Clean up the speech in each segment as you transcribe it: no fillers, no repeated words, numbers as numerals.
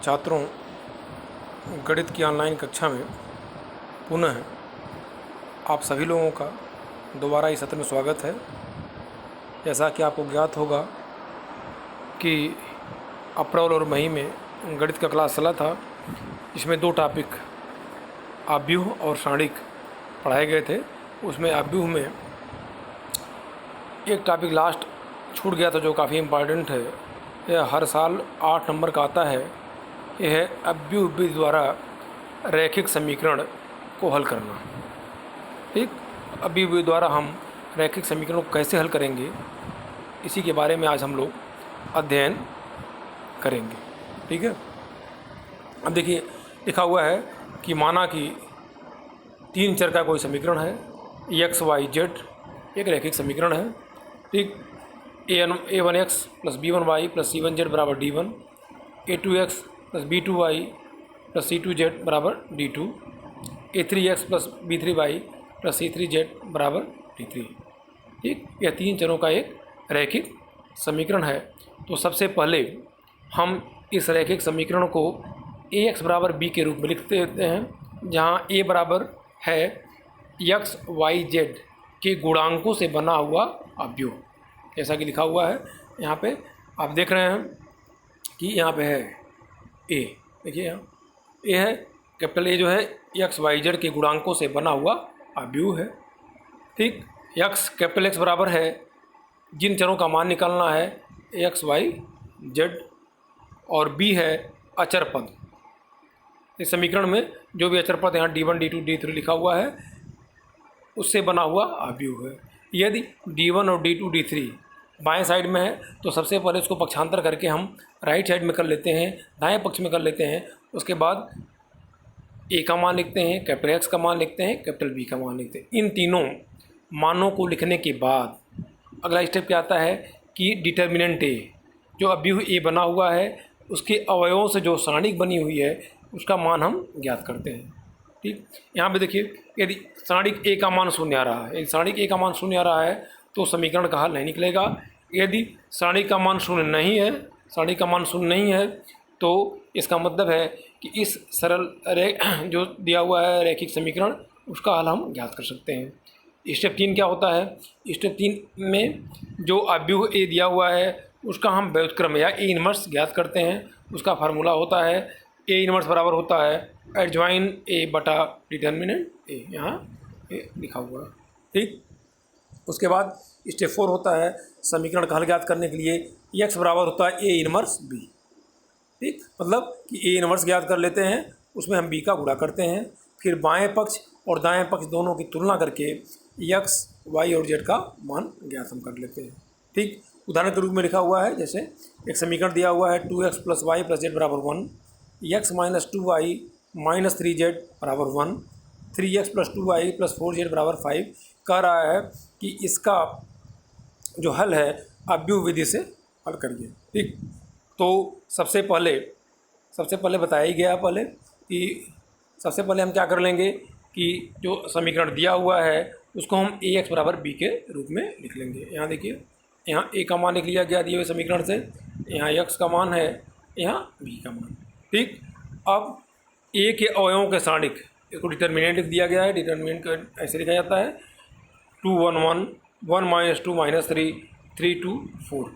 छात्रों, गणित की ऑनलाइन कक्षा में पुनः आप सभी लोगों का दोबारा इस सत्र में स्वागत है। जैसा कि आपको ज्ञात होगा कि अप्रैल और मई में गणित का क्लास चला था। इसमें दो टॉपिक आव्यूह और सारणिक पढ़ाए गए थे। उसमें आव्यूह में एक टॉपिक लास्ट छूट गया था जो काफ़ी इम्पॉर्टेंट है। यह हर साल 8 नंबर का आता है। यह है आव्यूह विधि द्वारा रैखिक समीकरण को हल करना। ठीक, आव्यूह विधि द्वारा हम रैखिक समीकरण को कैसे हल करेंगे, इसी के बारे में आज हम लोग अध्ययन करेंगे। ठीक है, अब देखिए लिखा हुआ है कि माना कि 3 चर का कोई समीकरण है, एक्स वाई जेड एक रैखिक समीकरण है। ठीक, a1x plus b1y plus c1z बराबर d1, a2x plus b2y plus c2z बराबर d2, a3x plus b3y plus c3z बराबर d3। ठीक, यह 3 चरों का एक रैखिक समीकरण है। तो सबसे पहले हम इस रैखिक समीकरण को ax बराबर b के रूप में लिख देते हैं, जहाँ a बराबर है x y z के गुणांकों से बना हुआ आव्यूह। जैसा कि लिखा हुआ है यहाँ पे आप देख रहे हैं कि यहाँ पे है a। देखिए यहाँ a है, कैपिटल A जो है एक्स वाई जेड के गुणांकों से बना हुआ आव्यूह है। ठीक, x कैपिटल X बराबर है जिन चरों का मान निकालना है एक्स वाई जेड, और b है अचर पद। इस समीकरण में जो भी अचर पद यहाँ d1 d2 d3 लिखा हुआ है उससे बना हुआ आव्यूह है। यदि d1 और d2 d3 बाएं साइड में है तो सबसे पहले उसको पक्षांतर करके हम राइट साइड में कर लेते हैं, दाएं पक्ष में कर लेते हैं। उसके बाद a का मान लिखते हैं, कैपिटल X का मान लिखते हैं, कैपिटल B का मान लिखते हैं। इन तीनों मानों को लिखने के बाद अगला स्टेप क्या आता है कि डिटर्मिनेंट A, जो आव्यूह A बना हुआ है उसके अवयवों से जो सारणिक बनी हुई है उसका मान हम ज्ञात करते हैं। ठीक, यहाँ पे देखिए यदि सारणिक A का मान 0 आ रहा है, यदि सारणिक A का मान 0 आ रहा है तो समीकरण का हल नहीं निकलेगा। यदि सारणिक का मान 0 नहीं है, सारणिक का मान 0 नहीं है तो इसका मतलब है कि इस सरल जो दिया हुआ है रैखिक समीकरण उसका हल हम ज्ञात कर सकते हैं। स्टेप 3 क्या होता है? स्टेप 3 में जो आव्यूह A दिया हुआ है उसका हम व्युत्क्रम या A इनवर्स ज्ञात करते हैं। उसका फार्मूला होता है A इनवर्स बराबर होता है एडजॉइन A बटा डिटर्मिनेंट A, यहाँ A लिखा हुआ है। ठीक, उसके बाद स्टेप 4 होता है समीकरण का हल ज्ञात करने के लिए x बराबर होता है A इनवर्स B। ठीक, मतलब कि A इनवर्स ज्ञात कर लेते हैं, उसमें हम B का गुणा करते हैं, फिर बाएं पक्ष और दाएं पक्ष दोनों की तुलना करके x y और z का मान ज्ञात हम कर लेते हैं। ठीक, उदाहरण के रूप में लिखा हुआ है, जैसे एक समीकरण दिया हुआ है 2x plus Y plus Z बराबर 1, x minus 2y minus 3z बराबर 1, 3x plus 2y plus 4z बराबर 5। कह रहा है कि इसका जो हल है आव्यूह विधि से हल करिए। ठीक, तो सबसे पहले बताया ही गया पहले कि सबसे पहले हम क्या कर लेंगे कि जो समीकरण दिया हुआ है उसको हम ax बराबर b के रूप में लिख लेंगे। यहाँ देखिए, यहाँ a का मान लिख लिया गया दिए हुए समीकरण से, यहाँ x का मान है, यहाँ b का मान। ठीक, अब a के अवयवों के सारणिक, इसको डिटर्मिनेंट लिख दिया गया है। डिटर्मिनेंट का ऐसे लिखा जाता है 2 1 1 1 माइनस 2 माइनस 3 3 2 4।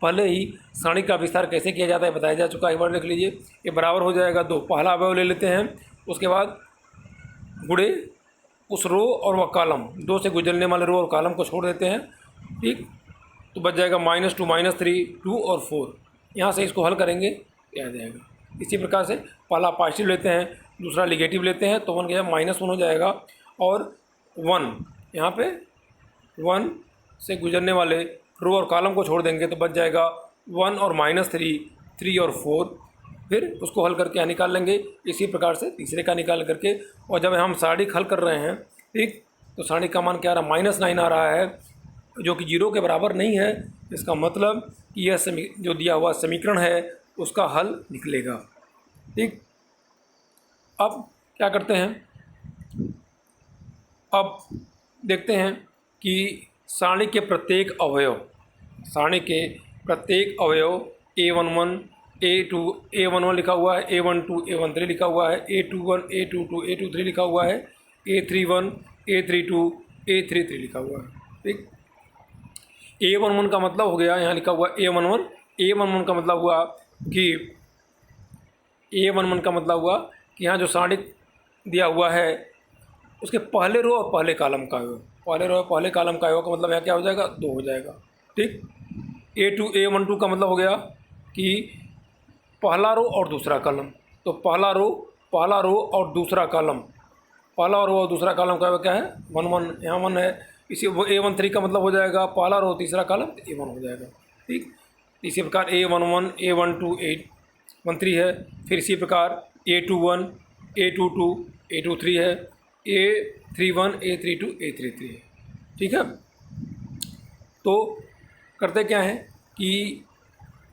पहले ही सारणिक का विस्तार कैसे किया जाता है बताया जा चुका है, एक बार लिख लीजिए। ये बराबर हो जाएगा 2, पहला अवयव ले लेते हैं, उसके बाद गुणे उस रो और वह कॉलम, 2 से गुजरने वाले रो और कॉलम को छोड़ देते हैं। ठीक, तो बच जाएगा -2 -3 2 और 4। यहाँ से इसको हल करेंगे आ जाएगा। इसी प्रकार से पहला पॉजिटिव लेते हैं, दूसरा निगेटिव लेते हैं तो 1 क्या -1 हो जाएगा, और 1 यहाँ पे 1 से गुजरने वाले रो और कॉलम को छोड़ देंगे तो बच जाएगा 1 और -3 3 और 4। फिर उसको हल करके यहाँ निकाल लेंगे। इसी प्रकार से तीसरे का निकाल करके, और जब हम सारणिक हल कर रहे हैं, ठीक, तो सारणिक का मान क्या आ रहा है -9 आ रहा है, जो कि 0 के बराबर नहीं है। इसका मतलब कि यह जो दिया हुआ समीकरण है उसका हल निकलेगा। ठीक, अब क्या करते हैं, अब देखते हैं कि सारणी के प्रत्येक अवयव a11 A11 लिखा हुआ है, A12 A13 लिखा हुआ है, A21 A22 A23 लिखा हुआ है, A31 A32 A33 लिखा हुआ है। ठीक, A11 का मतलब हो गया, यहाँ लिखा हुआ A11 का मतलब हुआ कि A11 का मतलब हुआ कि यहाँ जो सारणिक दिया हुआ है उसके पहले रो और पहले कॉलम का योग, पहले रो और पहले कॉलम का योग का मतलब यहाँ क्या हो जाएगा, 2 हो जाएगा। ठीक, A12 का मतलब हो गया कि पहला रो और दूसरा कॉलम, तो पहला रो और दूसरा कॉलम, पहला रो और दूसरा कॉलम का क्या है, 1 1, यहाँ 1 है। इसी वो A13 का मतलब हो जाएगा पहला रो तीसरा कॉलम, तो A1 हो जाएगा। ठीक, इसी प्रकार A11 A12 A13 है, फिर इसी प्रकार A21 A22 A23 है, A31 A32 A33 है। ठीक है, तो करते क्या है कि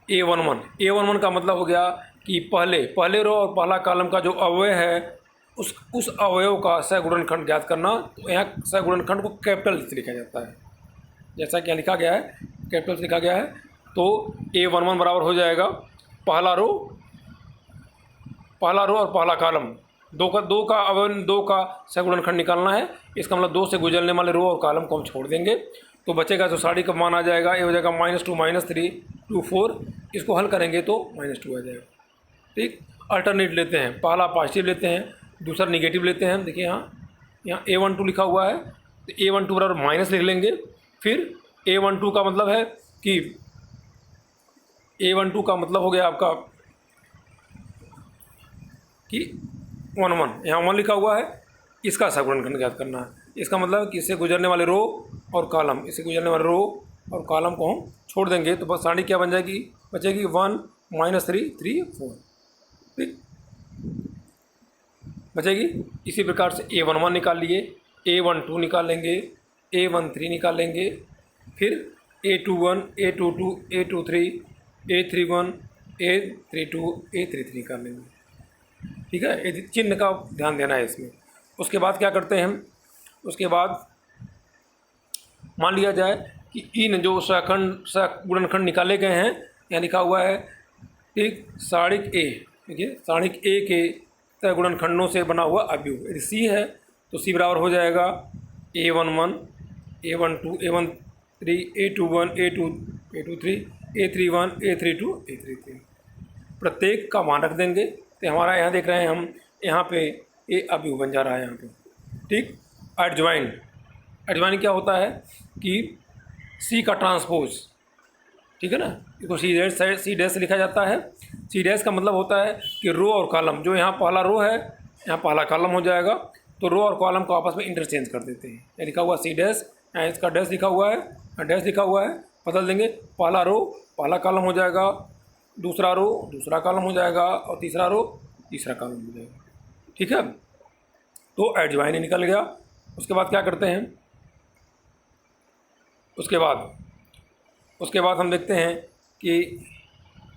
A11 का मतलब हो गया कि पहले रो और पहला कॉलम का जो अवयव है उस अवयव का सहगुणनखंड ज्ञात करना। तो यहाँ सहगुणनखंड को कैपिटल से लिखा जाता है, जैसा कि यहाँ लिखा गया है, कैपिटल से लिखा गया है। तो A11 बराबर हो जाएगा पहला रो और पहला कॉलम, दो का अवयव, 2 का सहगुणनखंड निकालना है। इसका मतलब 2 से गुजरने वाले रो और कॉलम को हम छोड़ देंगे, तो बचेगा तो साड़ी का मान आ जाएगा, ये हो जाएगा -2 -3 2 4। इसको हल करेंगे तो -2 आ जाएगा। ठीक, अल्टरनेट लेते हैं, पहला पॉजिटिव लेते हैं, दूसरा निगेटिव लेते हैं। देखिए यहाँ A12 लिखा हुआ है, तो A12 बराबर माइनस लिख लेंगे। फिर A12 का मतलब है कि A12 का मतलब हो गया आपका कि 1 1, यहाँ 1 लिखा हुआ है, इसका सहगुणनखंड ज्ञात करना है। इसका मतलब कि इससे गुजरने वाले रो और कॉलम, इससे गुजरने वाले रो और कॉलम को हम छोड़ देंगे, तो बस सारणी क्या बन जाएगी, बचेगी 1 -3 3 4। ठीक, बचेगी। इसी प्रकार से A11 निकाल लिए, A12 निकाल लेंगे, A13 निकाल लेंगे, फिर A21 A22 A23 A31 A32 A33 निकाल लेंगे। ठीक है, ये चिन्ह का ध्यान देना है इसमें। उसके बाद क्या करते हैं हम, उसके बाद मान लिया जाए कि इन जो सहगुणनखंड निकाले गए हैं, यहाँ लिखा हुआ है ठीक, सारणिक A, देखिए सारणिक A के सहगुणनखंडों से बना हुआ अवयव, यदि C है तो C बराबर हो जाएगा A11 A12 A13 A21 A23 A31 A32 A33। प्रत्येक का मान रख देंगे, तो हमारा यहाँ देख रहे हैं हम, यहाँ पे ये अवयव बन जा रहा है यहाँ पे। ठीक, एडजॉइन क्या होता है कि C का ट्रांसपोज, ठीक है ना, इसको सी डैश से लिखा जाता है। सी डैश का मतलब होता है कि रो और कॉलम, जो यहाँ पहला रो है यहाँ पहला कॉलम हो जाएगा, तो रो और कॉलम को आपस में इंटरचेंज कर देते हैं। ये लिखा हुआ सी डैश, यहाँ इसका डैश लिखा हुआ है, यहाँ डैश लिखा हुआ है, बदल देंगे, पहला रो पहला कॉलम हो जाएगा, दूसरा रो दूसरा कॉलम हो जाएगा, और तीसरा रो तीसरा कॉलम हो जाएगा। ठीक है, तो एडजॉइन निकल गया। उसके बाद क्या करते हैं, उसके बाद हम देखते हैं कि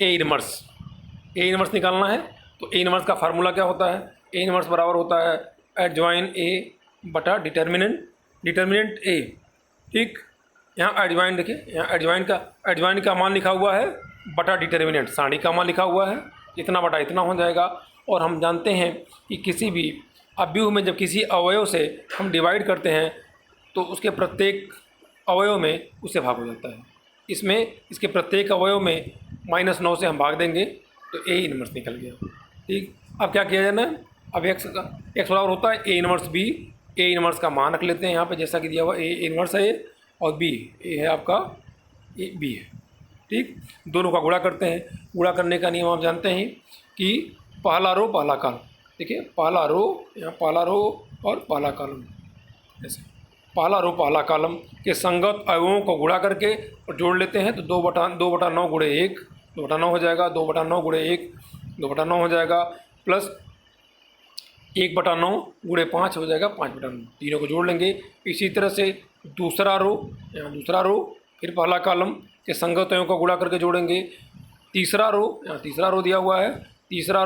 ए इनवर्स निकालना है। तो ए इनवर्स का फार्मूला क्या होता है, ए इनवर्स बराबर होता है एडजॉइन ए बटा डिटर्मिनेंट ए। ठीक, यहाँ एडजॉइन देखिए, यहाँ एडजॉइन का मान लिखा हुआ है बटा डिटर्मिनेंट, सारणी का मान लिखा हुआ है, इतना बटा इतना हो जाएगा। और हम जानते हैं कि किसी भी अवयव में जब किसी अवयव से हम डिवाइड करते हैं तो उसके प्रत्येक अवयव में उससे भाग हो जाता है। इसमें इसके प्रत्येक अवयव में -9 से हम भाग देंगे, तो ए इनवर्स निकल गया। ठीक, अब क्या किया जाना है, अब एक्स बराबर होता है A inverse B. A inverse का मान रख लेते हैं यहाँ पे, जैसा कि दिया हुआ ए इनवर्स है और बी ए है आपका, ए बी है। ठीक, दोनों का गुणा करते हैं। गुणा करने का नियम आप जानते हैं कि पहला रो पहला कॉलम, देखिए पहला रो, यहाँ पहला रो और पहला कॉलम, ऐसे पहला रो पहला कॉलम के संगत अवयवों को गुणा करके और जोड़ लेते हैं, तो 2/9 गुणे 1 2/9 हो जाएगा, 2/9 गुणे 1 2/9 हो जाएगा, प्लस 1/9 गुणे 5 हो जाएगा 5/9। तीनों को जोड़ लेंगे। इसी तरह से दूसरा रो, यहाँ दूसरा रो, फिर पहला कॉलम के संगत अवयवों को गुणा करके जोड़ेंगे। तीसरा रो, यहाँ तीसरा रो दिया हुआ है, तीसरा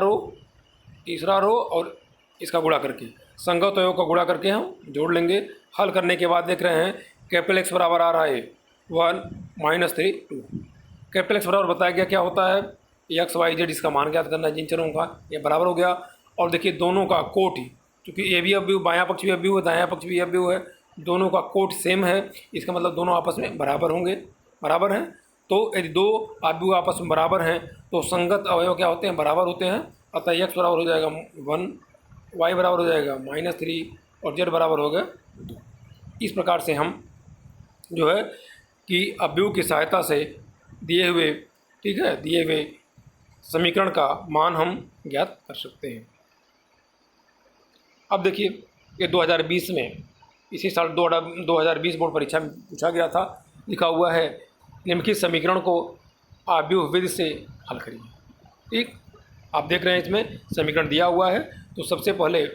रो और इसका गुणा करके संगत अवयव का गुणा करके हम जोड़ लेंगे। हल करने के बाद देख रहे हैं कैपिटल एक्स बराबर आ रहा है 1 -3 2। कैपिटल एक्स बराबर बताया गया क्या होता है, एक्स वाई जेड इसका मान ज्ञात करना है जिन चरों का, ये बराबर हो गया। और देखिए दोनों का कोट ही, क्योंकि ये भी अवयव बायां पक्ष भी अवयव है, दायां पक्ष भी अवयव है, दोनों का कोट सेम है, इसका मतलब दोनों आपस में बराबर होंगे, बराबर हैं। तो यदि दो अवयव आपस में बराबर हैं तो संगत अवयव क्या होते हैं, बराबर होते हैं। अतः एक्स बराबर हो जाएगा 1, वाई बराबर हो जाएगा -3 और जेड बराबर हो गया 2। इस प्रकार से हम जो है कि अवयव की सहायता से दिए हुए, ठीक है, दिए हुए समीकरण का मान हम ज्ञात कर सकते हैं। अब देखिए ये 2020 में, इसी साल 2020 बोर्ड परीक्षा में पूछा गया था, लिखा हुआ है निम्नलिखित समीकरण को अवयव विधि से हल करिए। ठीक, आप देख रहे हैं इसमें समीकरण दिया हुआ है। तो सबसे पहले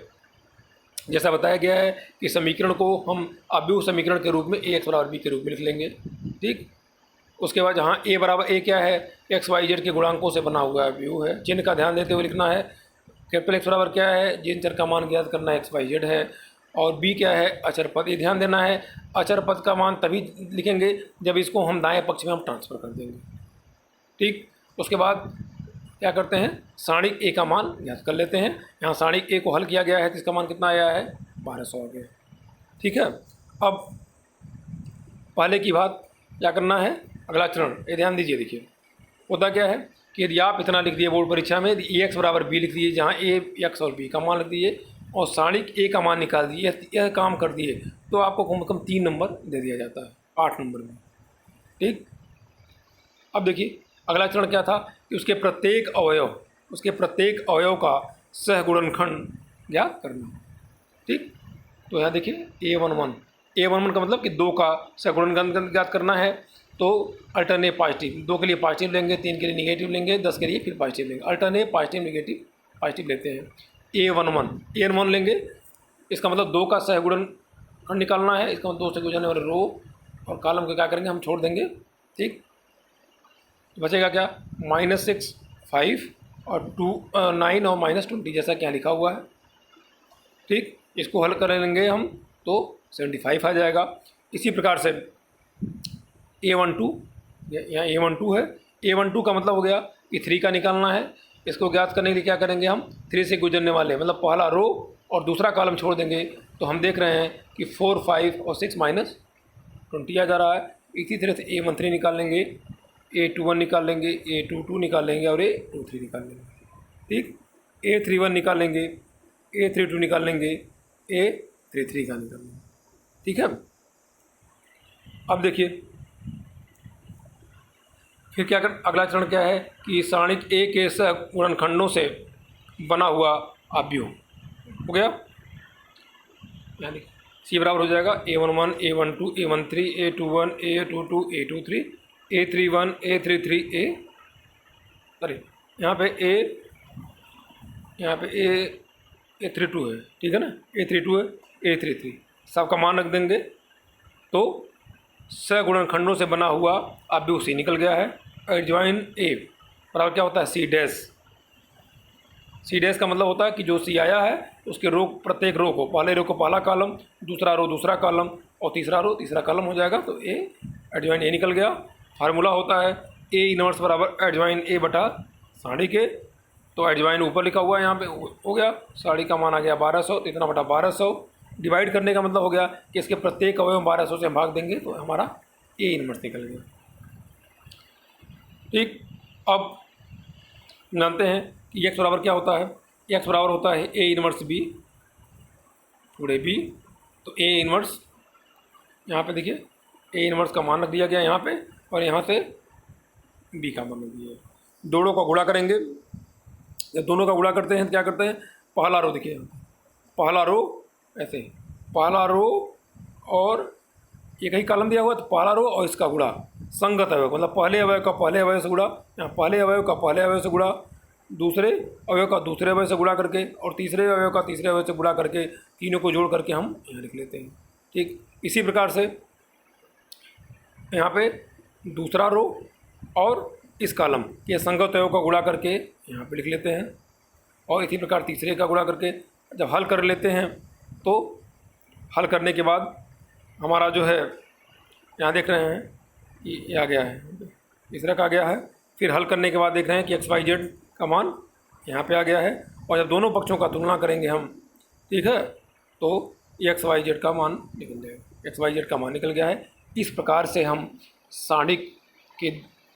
जैसा बताया गया है कि समीकरण को हम अवयव समीकरण के रूप में ax बराबर b के रूप में लिख लेंगे। ठीक, उसके बाद जहाँ a बराबर a क्या है, एक्स वाई जेड के गुणांकों से बना हुआ अवयव है। चिन्ह का ध्यान देते हुए लिखना है। कैपिटल एक्स बराबर क्या है, जिन चर का मान ज्ञात करना है एक्स वाई जेड है। और b क्या है, अचर पद। ये ध्यान देना है, अचर पद का मान तभी लिखेंगे जब इसको हम दाएं पक्ष में हम ट्रांसफ़र कर देंगे। ठीक, उसके बाद क्या करते हैं, सारणिक ए का मान ज्ञात कर लेते हैं। यहाँ सारणिक ए को हल किया गया है तो इसका मान कितना आया है, 1200 आ गया। ठीक है, अब पहले की बात क्या करना है, अगला चरण ये ध्यान दीजिए। देखिए होता क्या है कि यदि आप इतना लिख दिए बोर्ड परीक्षा में, यदि एक्स बराबर बी लिख दिए, जहाँ ए एक्स और बी का मान लिख दिए और सारणिक ए का मान निकाल दिए, यह काम कर दिए तो आपको कम से कम 3 नंबर दे दिया जाता है 8 नंबर में। ठीक, अब देखिए अगला चरण क्या था कि उसके प्रत्येक अवयव का सहगुणनखंड ज्ञात करना। ठीक, तो यहाँ देखिए A11 का मतलब कि 2 का सहगुणनखंड ज्ञात करना है। तो अल्टरनेट पॉजिटिव, 2 के लिए पॉजिटिव लेंगे, 3 के लिए निगेटिव लेंगे, 10 के लिए फिर पॉजिटिव लेंगे। अल्टरनेट पॉजिटिव निगेटिव पॉजिटिव लेते हैं। A11 लेंगे, इसका मतलब 2 का सहगुणनखंड निकालना है। इसका मतलब 2 से गुजरने वाले रो और कॉलम को क्या करेंगे, हम छोड़ देंगे। ठीक, बचेगा क्या, -6, 5 और 9 और -20 जैसा क्या लिखा हुआ है। ठीक, इसको हल कर लेंगे हम तो 75 आ जाएगा। इसी प्रकार से A12, यहाँ A12 है, A12 का मतलब हो गया कि 3 का निकालना है। इसको ज्ञात करने के लिए क्या करेंगे, हम 3 से गुजरने वाले मतलब पहला रो और दूसरा कॉलम छोड़ देंगे तो हम देख रहे हैं कि 4, 5 और 6 -20 आ जा रहा है। इसी तरह से A13 निकाल लेंगे, A21 निकाल लेंगे, A22 निकाल लेंगे और A23 निकाल लेंगे। ठीक, A31 निकाल लेंगे, A32 निकाल लेंगे, A33 का निकाल लेंगे। ठीक है, अब देखिए फिर क्या कर, अगला चरण क्या है कि सारणिक ए के सहगुणनखंडों से बना हुआ अवयव हो गया। यानी सी बराबर हो जाएगा A11, A12, A13, A21, A22, A23, A31, A33, sorry यहाँ पे A32 है। ठीक है ना, A32 है, A33 सबका मान रख देंगे तो सहगुणनखंडों से बना हुआ अवयव सी निकल गया है। एडजॉइन ए बराबर क्या होता है, सी डैश का मतलब होता है कि जो सी आया है उसके रो, प्रत्येक रो को, पहले रो को पहला कॉलम, दूसरा रो दूसरा कॉलम और तीसरा रो तीसरा कॉलम हो जाएगा। तो ए एडजॉइन ए निकल गया। फार्मूला होता है ए इनवर्स बराबर एडजॉइन ए बटा साढ़ी के। तो एडजॉइन ऊपर लिखा हुआ है, यहाँ पे हो गया, साढ़ी का मान आ गया 1200, तो इतना बटा 1200। डिवाइड करने का मतलब हो गया कि इसके प्रत्येक अवयव 1200 से भाग देंगे तो हमारा ए इनवर्स निकल गया। ठीक, अब जानते हैं कि एक्स बराबर क्या होता है, एक्स बराबर होता है ए इनवर्स बी पूरे बी। तो ए इनवर्स यहाँ पे देखिए ए इनवर्स का मान रख दिया गया यहाँ पे और यहाँ से बी का मान रख दिया। दोनों का गुणा करेंगे, जब दोनों का गुणा करते हैं तो क्या करते हैं, पहला रो देखिए, पहला रो ऐसे, पहला रो और एक ही कॉलम दिया हुआ तो पहला रो और इसका गुणा संगत अवयव, मतलब पहले अवयव का पहले अवयव से गुणा, यहाँ पहले अवयव का पहले अवयव से गुणा, दूसरे अवयव का दूसरे अवयव से गुणा करके और तीसरे अवयव का तीसरे अवयव से गुणा करके तीनों को जोड़ करके हम यहाँ लिख लेते हैं। ठीक, इसी प्रकार से यहाँ पे दूसरा रो और इस कॉलम के संगत अवयव का गुणा करके यहाँ पे लिख लेते हैं और इसी प्रकार तीसरे का गुणा करके जब हल कर लेते हैं तो हल करने के बाद हमारा जो है यहाँ देख रहे हैं ये आ गया है, तीसरा का आ गया है फिर हल करने के बाद देख रहे हैं कि एक्स वाई जेड का मान यहाँ पे आ गया है, और जब दोनों पक्षों का तुलना करेंगे हम, ठीक है, तो एक्स वाई जेड का मान निकल जाएगा, एक्स वाई जेड का मान निकल गया है। इस प्रकार से हम सारणिक के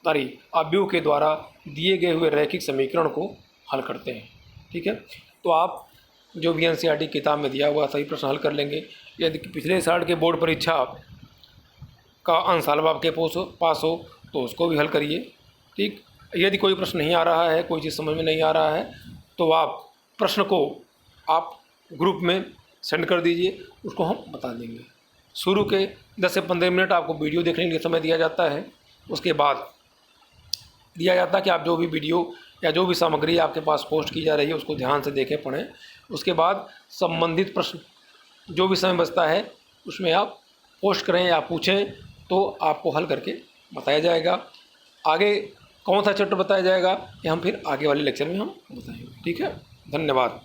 अवयव के द्वारा दिए गए हुए रैखिक समीकरण को हल करते हैं। ठीक है, तो आप जो भी एनसीईआरटी किताब में दिया हुआ सही प्रश्न हल कर लेंगे। यदि पिछले साल के बोर्ड परीक्षा का अंशसाल आपके पास हो तो उसको भी हल करिए। ठीक, यदि कोई प्रश्न नहीं आ रहा है, कोई चीज़ समझ में नहीं आ रहा है, तो आप प्रश्न को आप ग्रुप में सेंड कर दीजिए, उसको हम बता देंगे। शुरू के 10 से 15 मिनट आपको वीडियो देखने के लिए समय दिया जाता है, उसके बाद दिया जाता है कि आप जो भी वीडियो या जो भी सामग्री आपके पास पोस्ट की जा रही है उसको ध्यान से देखें, पढ़ें। उसके बाद संबंधित प्रश्न जो भी समय बचता है उसमें आप पोस्ट करें या पूछें, तो आपको हल करके बताया जाएगा। आगे कौन सा चैप्टर बताया जाएगा ये हम फिर आगे वाले लेक्चर में हम बताएंगे। ठीक है, धन्यवाद।